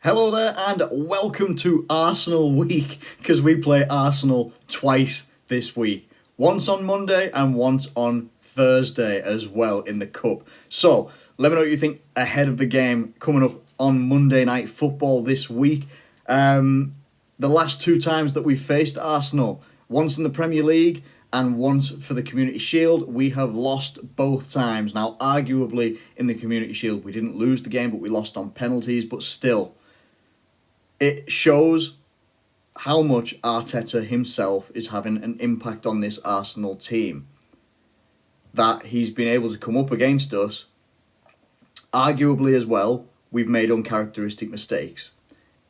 Hello there and welcome to Arsenal week, because we play Arsenal twice this week. Once on Monday and once on Thursday as well in the Cup. So, let me know what you think ahead of the game coming up on Monday Night Football this week. The last two times that we've faced Arsenal, once in the Premier League and once for the Community Shield, we have lost both times. Now, arguably, in the Community Shield, we didn't lose the game, but we lost on penalties, but still, it shows how much Arteta himself is having an impact on this Arsenal team. That he's been able to come up against us. Arguably as well, we've made uncharacteristic mistakes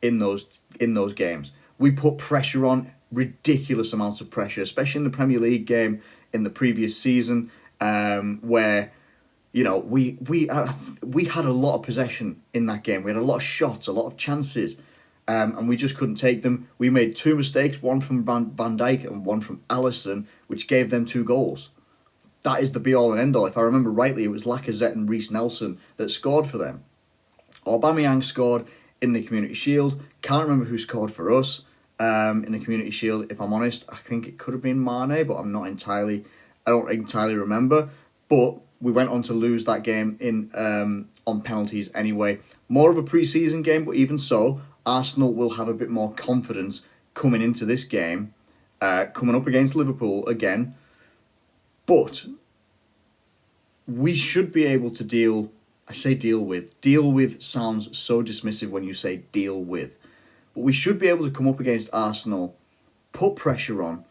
in those games. We put pressure on, ridiculous amounts of pressure, especially in the Premier League game in the previous season, where we had a lot of possession in that game. We had a lot of shots, a lot of chances. And we just couldn't take them. We made two mistakes, one from Van Dijk and one from Alisson, which gave them 2 goals. That is the be-all and end-all. If I remember rightly, it was Lacazette and Reece Nelson that scored for them. Aubameyang scored in the Community Shield. Can't remember who scored for us in the Community Shield, if I'm honest. I think it could have been Mane, but I don't entirely remember. But we went on to lose that game on penalties anyway. More of a pre-season game, but even so, Arsenal will have a bit more confidence coming into this game, coming up against Liverpool again. But we should be able to deal with. Deal with sounds so dismissive when you say deal with. But we should be able to come up against Arsenal, put pressure on,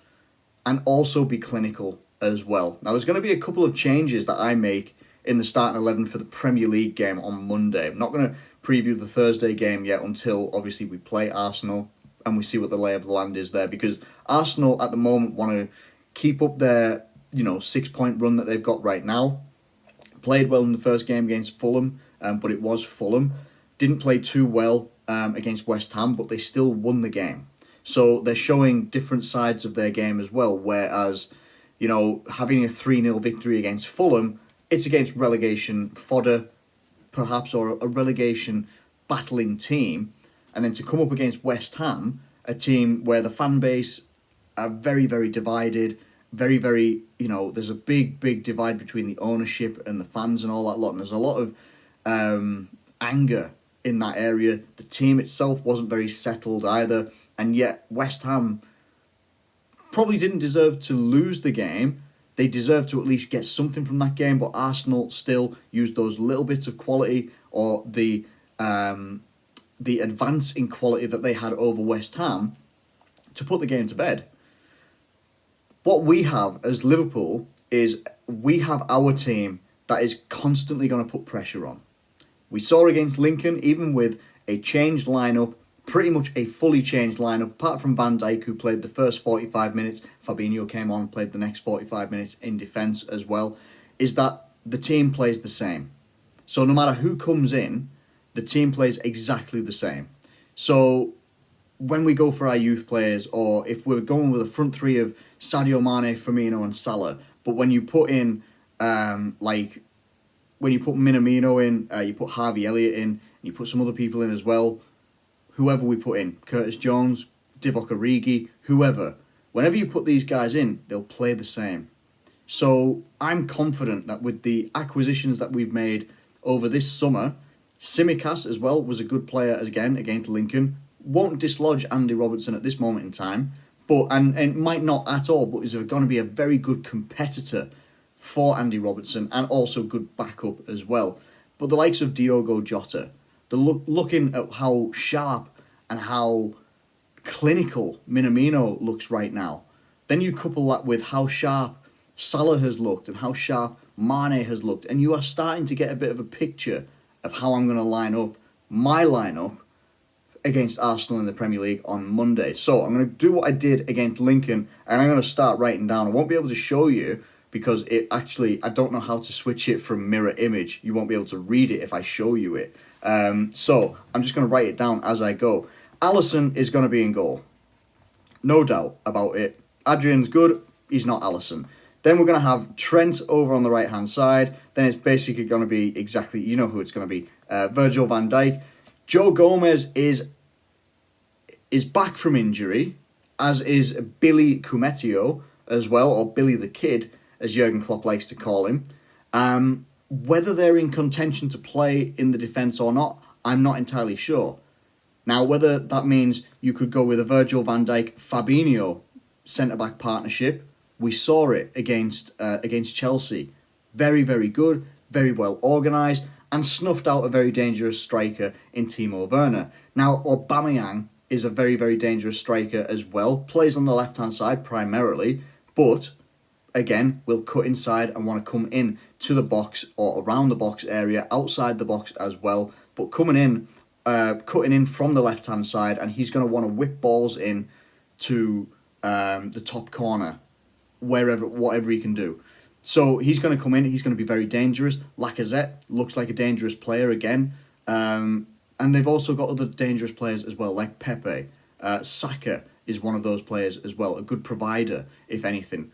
and also be clinical as well. Now, there's going to be a couple of changes that I make in the starting 11 for the Premier League game on Monday. I'm not going to preview the Thursday game yet until obviously we play Arsenal and we see what the lay of the land is there, because Arsenal at the moment want to keep up their 6-point run that they've got right now. Played well in the first game against Fulham, but it was Fulham. Didn't play too well against West Ham, but they still won the game. So they're showing different sides of their game as well, whereas having a 3-0 victory against Fulham, it's against relegation fodder, perhaps, or a relegation battling team, and then to come up against West Ham, a team where the fan base are very, very divided, very, very, there's a big, big divide between the ownership and the fans and all that lot, and there's a lot of anger in that area. The team itself wasn't very settled either, and yet West Ham probably didn't deserve to lose the game. They deserve to at least get something from that game, but Arsenal still used those little bits of quality, or the advance in quality that they had over West Ham, to put the game to bed. What we have as Liverpool is we have our team that is constantly going to put pressure on. We saw against Lincoln, even with a changed lineup, pretty much a fully changed lineup, apart from Van Dijk, who played the first 45 minutes. Fabinho came on, played the next 45 minutes in defence as well, is that the team plays the same. So no matter who comes in, the team plays exactly the same. So when we go for our youth players, or if we're going with a front three of Sadio Mane, Firmino and Salah, but when you put in, when you put Minamino in, you put Harvey Elliott in, and you put some other people in as well, whoever we put in, Curtis Jones, Divock Origi, whoever, whenever you put these guys in, they'll play the same. So I'm confident that with the acquisitions that we've made over this summer, Tsimikas as well was a good player again against Lincoln. Won't dislodge Andy Robertson at this moment in time, but and might not at all, but is going to be a very good competitor for Andy Robertson, and also good backup as well. But the likes of Diogo Jota, looking at how sharp and how clinical Minamino looks right now, then you couple that with how sharp Salah has looked and how sharp Mane has looked, and you are starting to get a bit of a picture of how I'm going to line up my lineup against Arsenal in the Premier League on Monday. So I'm going to do what I did against Lincoln, and I'm going to start writing down. I won't be able to show you because I don't know how to switch it from mirror image. You won't be able to read it if I show you it. So I'm just going to write it down as I go. Alisson is going to be in goal. No doubt about it. Adrian's good. He's not Alisson. Then we're going to have Trent over on the right-hand side. Then it's basically going to be exactly, you know who it's going to be. Virgil van Dijk. Joe Gomez is back from injury, as is Billy Kumetio as well, or Billy the Kid, as Jurgen Klopp likes to call him. Whether they're in contention to play in the defence or not, I'm not entirely sure. Now, whether that means you could go with a Virgil van Dijk Fabinho centre-back partnership, we saw it against Chelsea. Very, very good, very well organised, and snuffed out a very dangerous striker in Timo Werner. Now, Aubameyang is a very, very dangerous striker as well. Plays on the left-hand side primarily, but again, will cut inside and want to come in to the box or around the box area, outside the box as well. But coming in, cutting in from the left-hand side, and he's going to want to whip balls in to the top corner, whatever he can do. So he's going to come in, he's going to be very dangerous. Lacazette looks like a dangerous player again. And they've also got other dangerous players as well, like Pepe. Saka is one of those players as well, a good provider, if anything.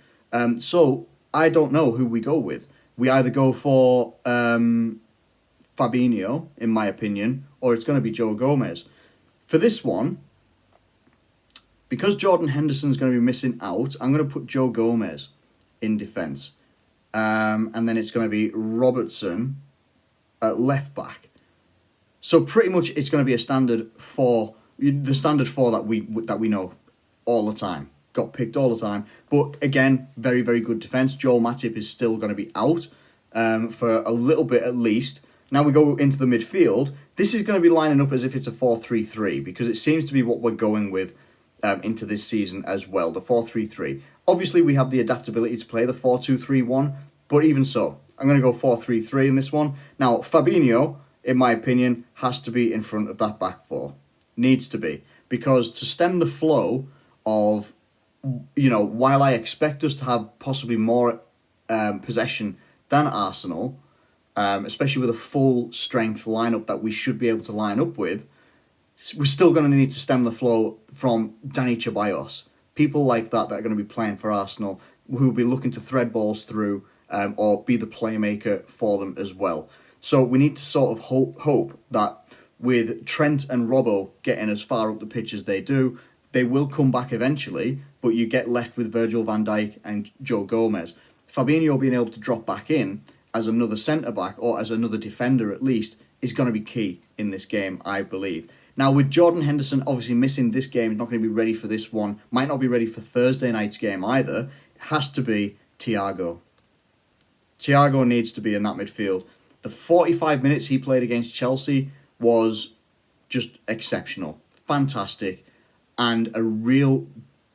So I don't know who we go with. We either go for Fabinho, in my opinion, or it's going to be Joe Gomez. For this one, because Jordan Henderson's going to be missing out, I'm going to put Joe Gomez in defence. And then it's going to be Robertson at left back. So pretty much it's going to be a standard four, the standard four that we know all the time. Got picked all the time. But again, very, very good defence. Joel Matip is still going to be out for a little bit at least. Now we go into the midfield. This is going to be lining up as if it's a 4-3-3 because it seems to be what we're going with into this season as well, the 4-3-3. Obviously, we have the adaptability to play the 4-2-3-1, but even so, I'm going to go 4-3-3 in this one. Now, Fabinho, in my opinion, has to be in front of that back four. Needs to be. Because to stem the flow of, while I expect us to have possibly more possession than Arsenal, especially with a full strength lineup that we should be able to line up with, we're still going to need to stem the flow from Dani Ceballos. People like that are going to be playing for Arsenal, who will be looking to thread balls through or be the playmaker for them as well. So we need to sort of hope that with Trent and Robbo getting as far up the pitch as they do, they will come back eventually, but you get left with Virgil van Dijk and Joe Gomez. Fabinho being able to drop back in as another centre-back or as another defender at least is going to be key in this game, I believe. Now, with Jordan Henderson obviously missing this game, he's not going to be ready for this one, might not be ready for Thursday night's game either, it has to be Thiago. Thiago needs to be in that midfield. The 45 minutes he played against Chelsea was just exceptional, fantastic, and a real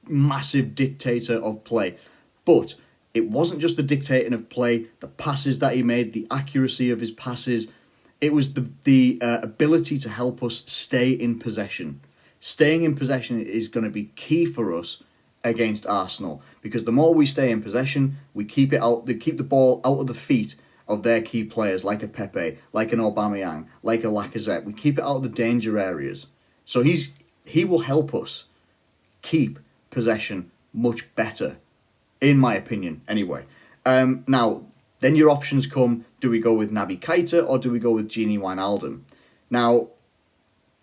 massive dictator of play. But it wasn't just the dictating of play, the passes that he made, the accuracy of his passes. It was the ability to help us stay in possession. Staying in possession is going to be key for us against Arsenal, because the more we stay in possession, we keep the ball out of the feet of their key players, like a Pepe, like an Aubameyang, like a Lacazette. We keep it out of the danger areas. So he will help us keep possession much better, in my opinion, anyway. Now, then your options come, do we go with Naby Keita or do we go with Gini Wijnaldum? Now,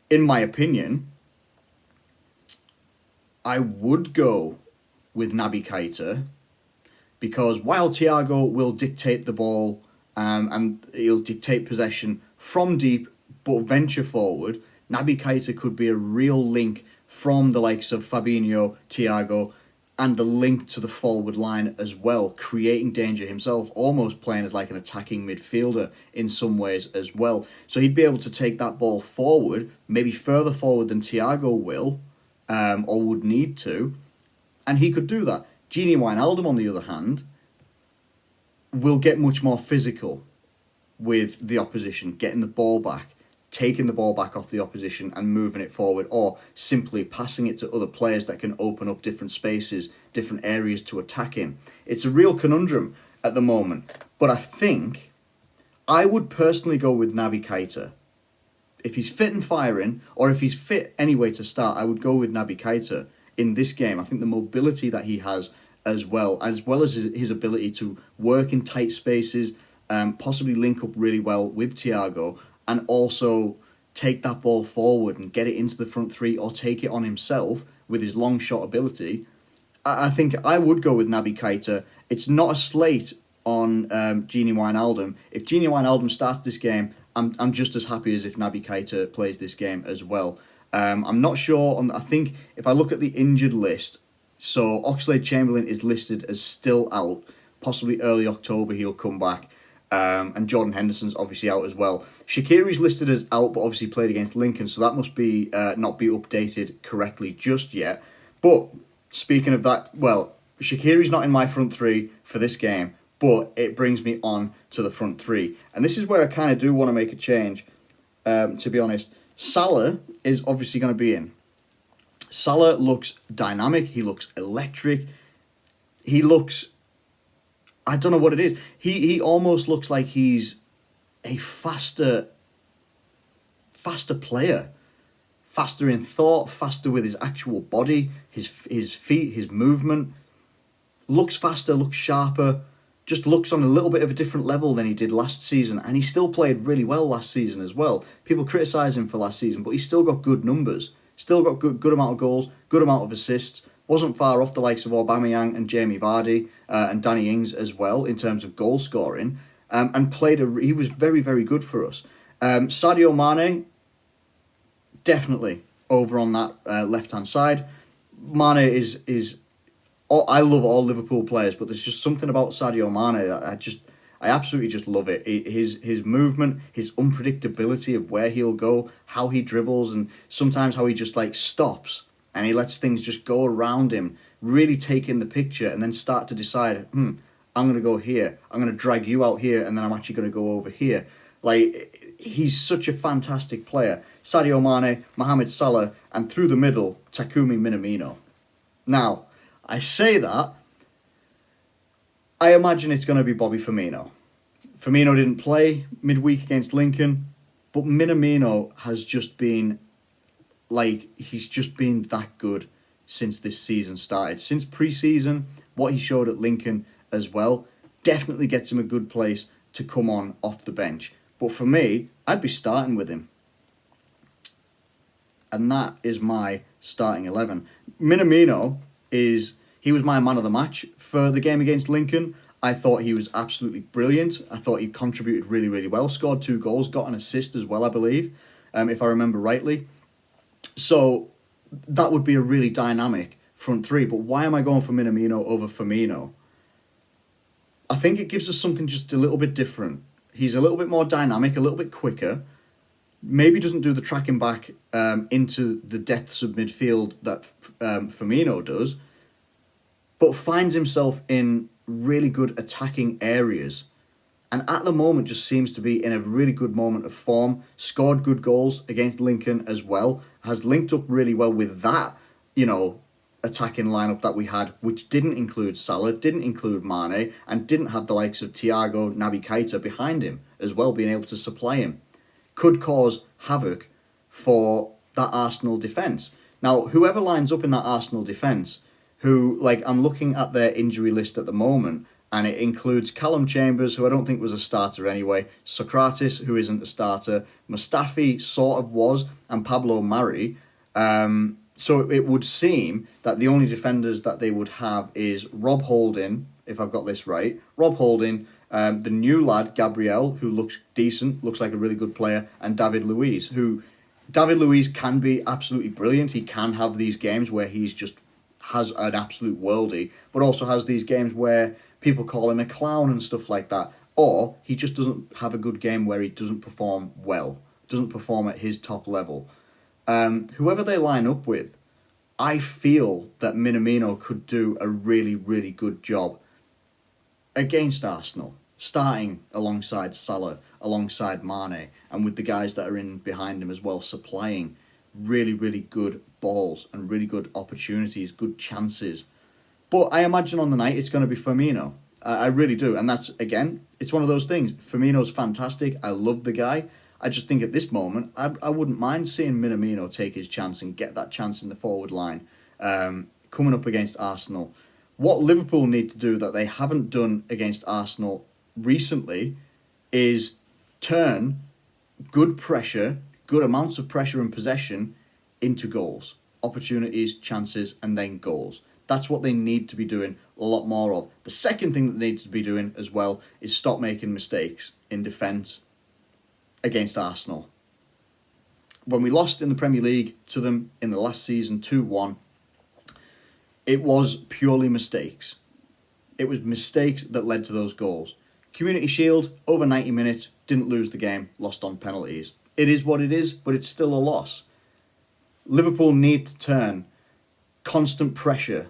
in my opinion, I would go with Naby Keita because while Thiago will dictate the ball and he'll dictate possession from deep but venture forward, Naby Keita could be a real link from the likes of Fabinho, Thiago, and the link to the forward line as well, creating danger himself, almost playing as like an attacking midfielder in some ways as well. So he'd be able to take that ball forward, maybe further forward than Thiago will, or would need to, and he could do that. Gini Wijnaldum, on the other hand, will get much more physical with the opposition, getting the ball back, taking the ball back off the opposition and moving it forward, or simply passing it to other players that can open up different spaces, different areas to attack in. It's a real conundrum at the moment, but I think I would personally go with Naby Keita. If he's fit and firing, or if he's fit anyway to start, I would go with Naby Keita in this game. I think the mobility that he has as well as his ability to work in tight spaces, possibly link up really well with Thiago, and also take that ball forward and get it into the front three or take it on himself with his long shot ability, I think I would go with Naby Keita. It's not a slate on Gini Wijnaldum. If Gini Wijnaldum starts this game, I'm just as happy as if Naby Keita plays this game as well. I'm not sure. I think if I look at the injured list, so Oxlade-Chamberlain is listed as still out. Possibly early October he'll come back. And Jordan Henderson's obviously out as well. Shaqiri's listed as out, but obviously played against Lincoln, so that must be not be updated correctly just yet. But speaking of that, well, Shaqiri's not in my front three for this game, but it brings me on to the front three. And this is where I kind of do want to make a change, to be honest. Salah is obviously going to be in. Salah looks dynamic. He looks electric. He looks... I don't know what it is. He almost looks like he's a faster player. Faster in thought, faster with his actual body, his feet, his movement. Looks faster, looks sharper. Just looks on a little bit of a different level than he did last season. And he still played really well last season as well. People criticise him for last season, but he's still got good numbers. Still got good amount of goals, good amount of assists. Wasn't far off the likes of Aubameyang and Jamie Vardy and Danny Ings as well in terms of goal scoring. And he was very, very good for us. Sadio Mane, definitely over on that left-hand side. Mane is I love all Liverpool players, but there's just something about Sadio Mane that I absolutely just love it. His movement, his unpredictability of where he'll go, how he dribbles, and sometimes how he just like stops and he lets things just go around him, really take in the picture and then start to decide, I'm going to go here, I'm going to drag you out here, and then I'm actually going to go over here. Like, he's such a fantastic player. Sadio Mane, Mohamed Salah, and through the middle, Takumi Minamino. Now, I say that, I imagine it's going to be Bobby Firmino. Firmino didn't play midweek against Lincoln, but Minamino has just been, he's just been that good since this season started. Since pre-season, what he showed at Lincoln as well, definitely gets him a good place to come on off the bench. But for me, I'd be starting with him. And that is my starting 11. Minamino he was my man of the match for the game against Lincoln. I thought he was absolutely brilliant. I thought he contributed really, really well. Scored 2 goals, got an assist as well, I believe, if I remember rightly. So that would be a really dynamic front three. But why am I going for Minamino over Firmino? I think it gives us something just a little bit different. He's a little bit more dynamic, a little bit quicker. Maybe doesn't do the tracking back into the depths of midfield that Firmino does, but finds himself in really good attacking areas. And at the moment just seems to be in a really good moment of form. Scored good goals against Lincoln as well. Has linked up really well with that, attacking lineup that we had, which didn't include Salah, didn't include Mane, and didn't have the likes of Thiago, Naby Keita behind him as well, being able to supply him. Could cause havoc for that Arsenal defence. Now, whoever lines up in that Arsenal defence, I'm looking at their injury list at the moment, and it includes Callum Chambers, who I don't think was a starter anyway, Socrates, who isn't a starter, Mustafi sort of was, and Pablo Mari. So it would seem that the only defenders that they would have is Rob Holding, if I've got this right, Rob Holding, the new lad, Gabriel, who looks decent, looks like a really good player, and David Luiz, David Luiz can be absolutely brilliant. He can have these games where he's just has an absolute worldie, but also has these games where people call him a clown and stuff like that. Or he just doesn't have a good game where he doesn't perform well, doesn't perform at his top level. Whoever they line up with, I feel that Minamino could do a really, really good job against Arsenal, starting alongside Salah, alongside Mane, and with the guys that are in behind him as well, supplying really, really good balls and really good opportunities, good chances. But I imagine on the night it's going to be Firmino. I really do. And that's, again, it's one of those things. Firmino's fantastic. I love the guy. I just think at this moment, I wouldn't mind seeing Minamino take his chance and get that chance in the forward line coming up against Arsenal. What Liverpool need to do that they haven't done against Arsenal recently is turn good pressure, good amounts of pressure and possession into goals. Opportunities, chances, and then goals. That's what they need to be doing a lot more of. The second thing that they need to be doing as well is stop making mistakes in defence against Arsenal. When we lost in the Premier League to them in the last season 2-1, it was purely mistakes. It was mistakes that led to those goals. Community Shield, over 90 minutes, didn't lose the game, lost on penalties. It is what it is, but it's still a loss. Liverpool need to turn constant pressure,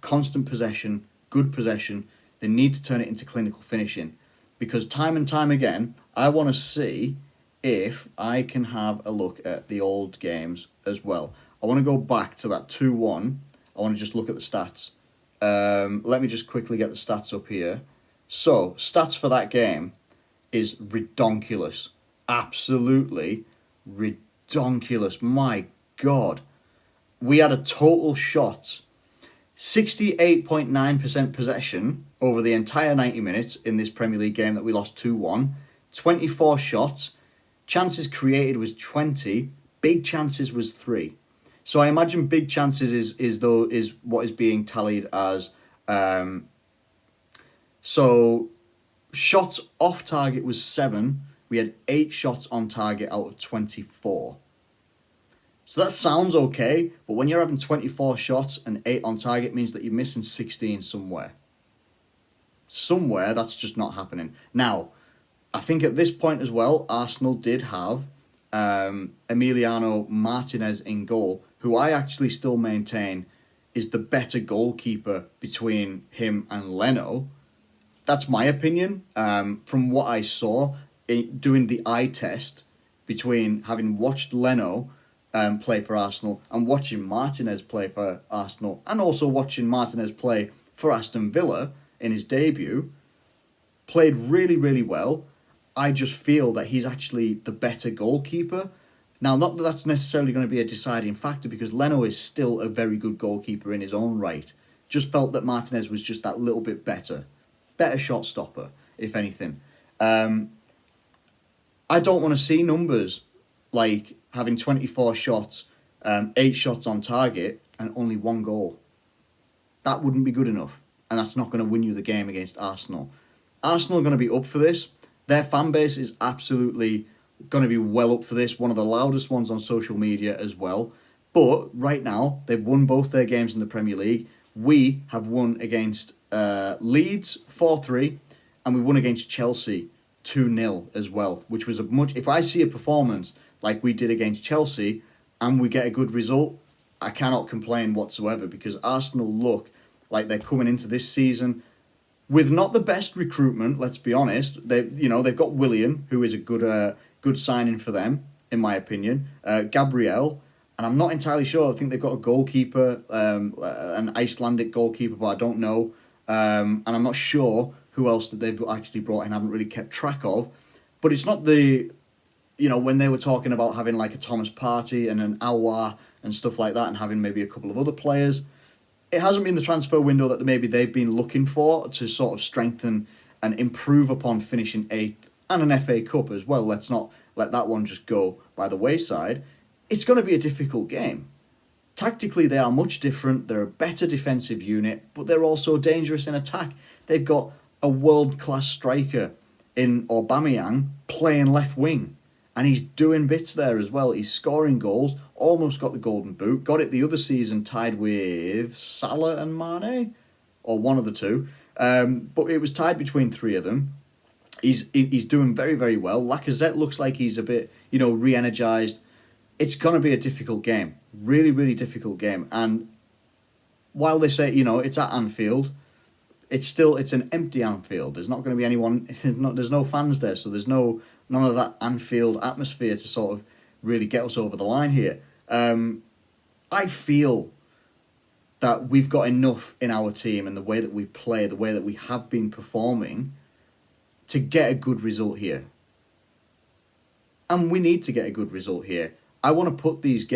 constant possession, good possession. They need to turn it into clinical finishing. Because time and time again, I want to see if I can have a look at the old games as well. I want to go back to that 2-1. I want to just look at the stats. Let me just quickly get the stats up here. So, stats for that game is redonkulous. Absolutely redonkulous. My God. We had a total shots, 68.9% possession over the entire 90 minutes in this Premier League game that we lost 2-1. 24 shots. Chances created was 20. Big chances was 3. So I imagine big chances is what is being tallied as. So shots off target was 7. We had 8 shots on target out of 24. So that sounds okay, but when you're having 24 shots and 8 on target means that you're missing 16 somewhere. Somewhere that's just not happening. Now, I think at this point as well, Arsenal did have Emiliano Martinez in goal, who I actually still maintain is the better goalkeeper between him and Leno. That's my opinion. From what I saw doing the eye test between having watched Leno play for Arsenal and watching Martinez play for Arsenal, and also watching Martinez play for Aston Villa in his debut, played really, really well. I just feel that he's actually the better goalkeeper. Now, not that that's necessarily going to be a deciding factor, because Leno is still a very good goalkeeper in his own right. Just felt that Martinez was just that little bit better. Better shot stopper, if anything. I don't want to see numbers like having 24 shots, 8 shots on target, and only 1 goal. That wouldn't be good enough, and that's not going to win you the game against Arsenal. Arsenal are going to be up for this. Their fan base is absolutely going to be well up for this, one of the loudest ones on social media as well. But right now, they've won both their games in the Premier League. We have won against Leeds 4-3, and we won against Chelsea 2-0 as well, which was a much... If I see a performance like we did against Chelsea and we get a good result, I cannot complain whatsoever, because Arsenal look like they're coming into this season with not the best recruitment, let's be honest. They've got Willian, who is a good signing for them, in my opinion. Gabriel, and I'm not entirely sure. I think they've got a goalkeeper, an Icelandic goalkeeper, but I don't know. And I'm not sure who else that they've actually brought in. I haven't really kept track of. But it's not when they were talking about having like a Thomas Partey and an Aouar and stuff like that, and having maybe a couple of other players, it hasn't been the transfer window that maybe they've been looking for to sort of strengthen and improve upon finishing 8th, and an FA Cup as well. Let's not let that one just go by the wayside. It's going to be a difficult game. Tactically, they are much different. They're a better defensive unit, but they're also dangerous in attack. They've got a world-class striker in Aubameyang playing left wing, and he's doing bits there as well. He's scoring goals, almost got the golden boot, got it the other season tied with Salah and Mane, or one of the two. But it was tied between 3 of them. He's doing very, very well. Lacazette looks like he's a bit, re-energised. It's going to be a difficult game. Really, really difficult game. And while they say, it's at Anfield, it's an empty Anfield. There's not going to be anyone, there's no fans there, so there's none of that Anfield atmosphere to sort of really get us over the line here. I feel that we've got enough in our team and the way that we play, the way that we have been performing, to get a good result here. And we need to get a good result here. I want to put these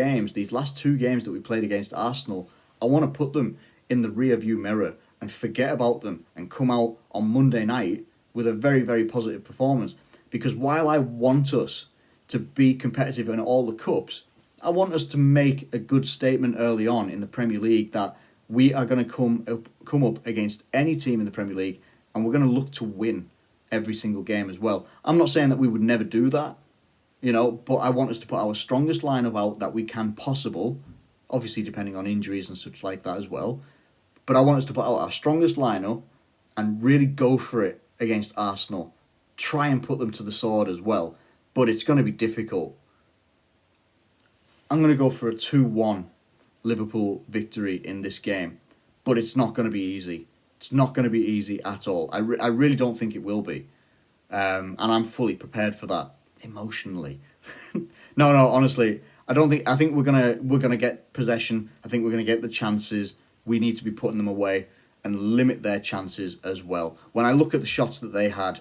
last 2 games that we played against Arsenal, I want to put them in the rear view mirror and forget about them and come out on Monday night with a very, very positive performance. Because while I want us to be competitive in all the cups, I want us to make a good statement early on in the Premier League that we are going to come up against any team in the Premier League, and we're going to look to win every single game as well. I'm not saying that we would never do that, but I want us to put our strongest lineup out that we can possible, obviously depending on injuries and such like that as well. But I want us to put out our strongest lineup and really go for it against Arsenal. Try and put them to the sword as well. But it's going to be difficult. I'm going to go for a 2-1 Liverpool victory in this game. But it's not going to be easy. It's not going to be easy at all. I really don't think it will be. And I'm fully prepared for that emotionally. No, honestly, I think we're gonna get possession. I think we're gonna get the chances. We need to be putting them away and limit their chances as well. When I look at the shots that they had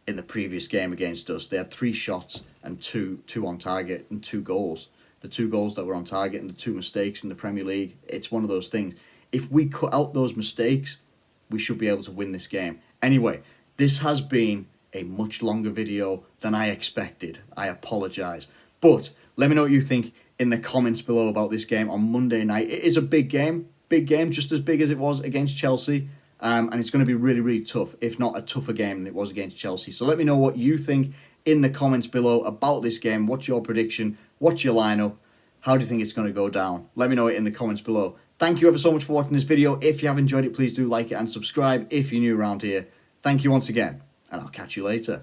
in the previous game against us, they had 3 shots and two on target and 2 goals. The 2 goals that were on target and the 2 mistakes in the Premier League. It's one of those things. If we cut out those mistakes, we should be able to win this game. Anyway, this has been a much longer video than I expected. I apologise. But let me know what you think in the comments below about this game on Monday night. It is a big game, just as big as it was against Chelsea. And it's going to be really, really tough, if not a tougher game than it was against Chelsea. So let me know what you think in the comments below about this game. What's your prediction? What's your lineup? How do you think it's going to go down? Let me know it in the comments below. Thank you ever so much for watching this video. If you have enjoyed it, please do like it and subscribe if you're new around here. Thank you once again, and I'll catch you later.